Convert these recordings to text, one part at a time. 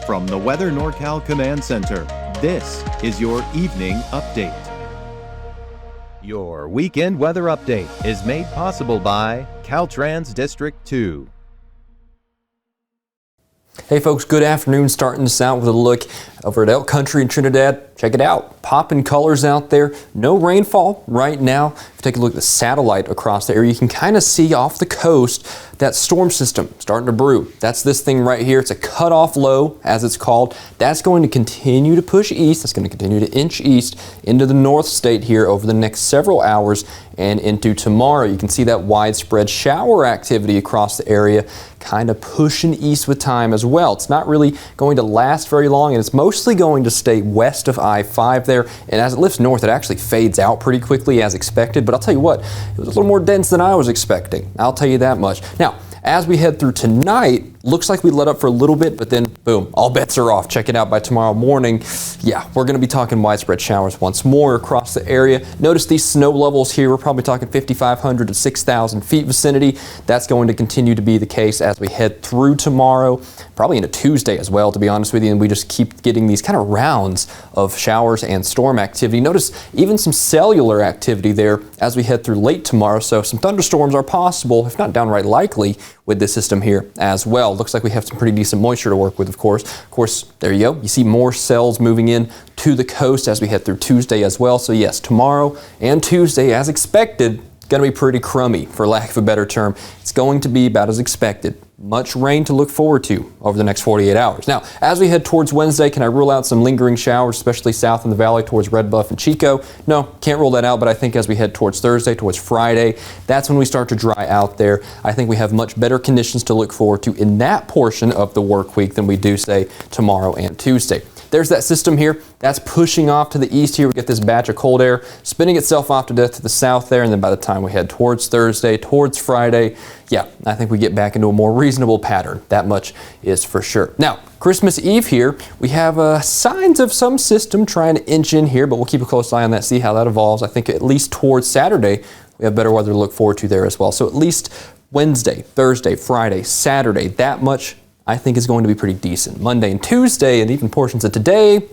From the Weather NorCal Command Center, this is your evening update. Your weekend weather update is made possible by Caltrans District 2. Hey folks, good afternoon. Starting this out with a look over at Elk Country in Trinidad. Check it out. Popping colors out there. No rainfall right now. If you take a look at the satellite across the area, you can kind of see off the coast that storm system starting to brew. That's this thing right here. It's a cutoff low, as it's called. That's going to continue to push east. That's going to continue to inch east into the North State here over the next several hours and into tomorrow. You can see that widespread shower activity across the area kind of pushing east with time as well. It's not really going to last very long, and it's mostly going to stay west of I-5 there. And as it lifts north, it actually fades out pretty quickly as expected. But I'll tell you what, it was a little more dense than I was expecting. I'll tell you that much. Now, as we head through tonight, looks like we let up for a little bit, but then boom, all bets are off. Check it out by tomorrow morning. Yeah, we're going to be talking widespread showers once more across the area. Notice these snow levels here. We're probably talking 5,500 to 6,000 feet vicinity. That's going to continue to be the case as we head through tomorrow, probably into Tuesday as well, to be honest with you. And we just keep getting these kind of rounds of showers and storm activity. Notice even some cellular activity there as we head through late tomorrow. So some thunderstorms are possible, if not downright likely, with this system here as well. Looks like we have some pretty decent moisture to work with, of course. Of course, there you go. You see more cells moving in to the coast as we head through Tuesday as well. So yes, tomorrow and Tuesday, as expected, going to be pretty crummy, for lack of a better term. It's going to be about as expected. Much rain to look forward to over the next 48 hours. Now, as we head towards Wednesday, can I rule out some lingering showers, especially south in the valley towards Red Bluff and Chico? No, can't rule that out, but I think as we head towards Thursday, towards Friday, that's when we start to dry out there. I think we have much better conditions to look forward to in that portion of the work week than we do, say, tomorrow and Tuesday. There's that system here. That's pushing off to the east here. We get this batch of cold air spinning itself off to death to the south there. And then by the time we head towards Thursday, towards Friday, yeah, I think we get back into a more reasonable pattern. That much is for sure. Now, Christmas Eve here, we have signs of some system trying to inch in here, but we'll keep a close eye on that, see how that evolves. I think at least towards Saturday, we have better weather to look forward to there as well. So at least Wednesday, Thursday, Friday, Saturday, that much I think is going to be pretty decent. Monday and Tuesday and even portions of today,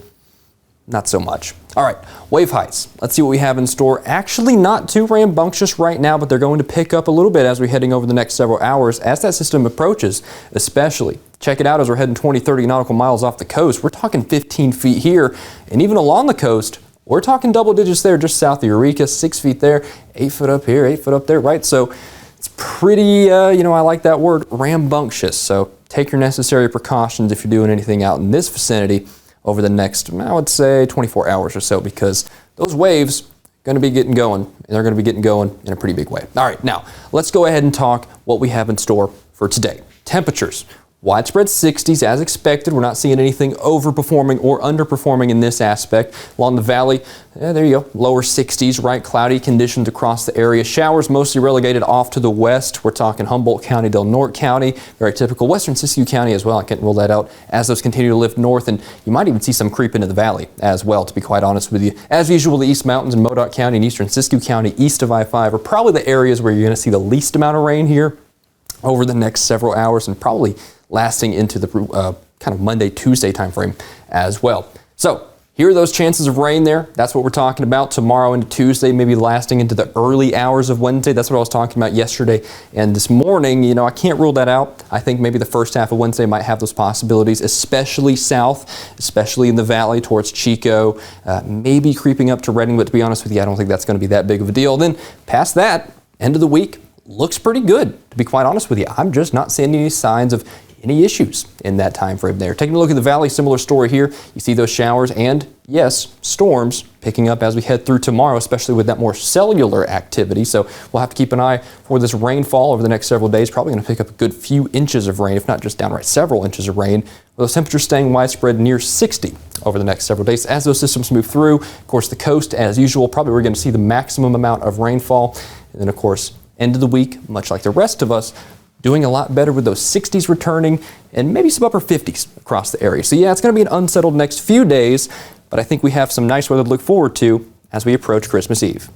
not so much. All right, wave heights. Let's see what we have in store. Actually not too rambunctious right now, but they're going to pick up a little bit as we're heading over the next several hours as that system approaches, especially. Check it out as we're heading 20, 30 nautical miles off the coast. We're talking 15 feet here, and even along the coast, we're talking double digits there just south of Eureka, 6 feet there, 8 foot up here, 8 foot up there, right? So it's pretty, I like that word, rambunctious. So take your necessary precautions if you're doing anything out in this vicinity over the next, I would say, 24 hours or so, because those waves are going to be getting going, and they're going to be getting going in a pretty big way. All right, now let's go ahead and talk what we have in store for today. Temperatures. Widespread 60s as expected. We're not seeing anything overperforming or underperforming in this aspect. Along the valley, there you go, lower 60s, right? Cloudy conditions across the area. Showers mostly relegated off to the west. We're talking Humboldt County, Del Norte County, very typical. Western Siskiyou County as well. I can't rule that out as those continue to lift north, and you might even see some creep into the valley as well, to be quite honest with you. As usual, the East Mountains in Modoc County and Eastern Siskiyou County east of I-5 are probably the areas where you're going to see the least amount of rain here over the next several hours, and probably lasting into the kind of Monday, Tuesday timeframe as well. So here are those chances of rain there. That's what we're talking about tomorrow into Tuesday, maybe lasting into the early hours of Wednesday. That's what I was talking about yesterday and this morning. I can't rule that out. I think maybe the first half of Wednesday might have those possibilities, especially south, especially in the valley towards Chico, maybe creeping up to Redding. But to be honest with you, I don't think that's going to be that big of a deal. Then past that, end of the week, looks pretty good, to be quite honest with you. I'm just not seeing any signs of any issues in that time frame there. Taking a look at the valley, similar story here. You see those showers and, yes, storms picking up as we head through tomorrow, especially with that more cellular activity. So we'll have to keep an eye for this rainfall over the next several days. Probably going to pick up a good few inches of rain, if not just downright several inches of rain, with those temperatures staying widespread near 60 over the next several days as those systems move through. Of course, the coast, as usual, probably we're going to see the maximum amount of rainfall. And then, of course, end of the week, much like the rest of us, doing a lot better with those 60s returning and maybe some upper 50s across the area. So yeah, it's going to be an unsettled next few days, but I think we have some nice weather to look forward to as we approach Christmas Eve.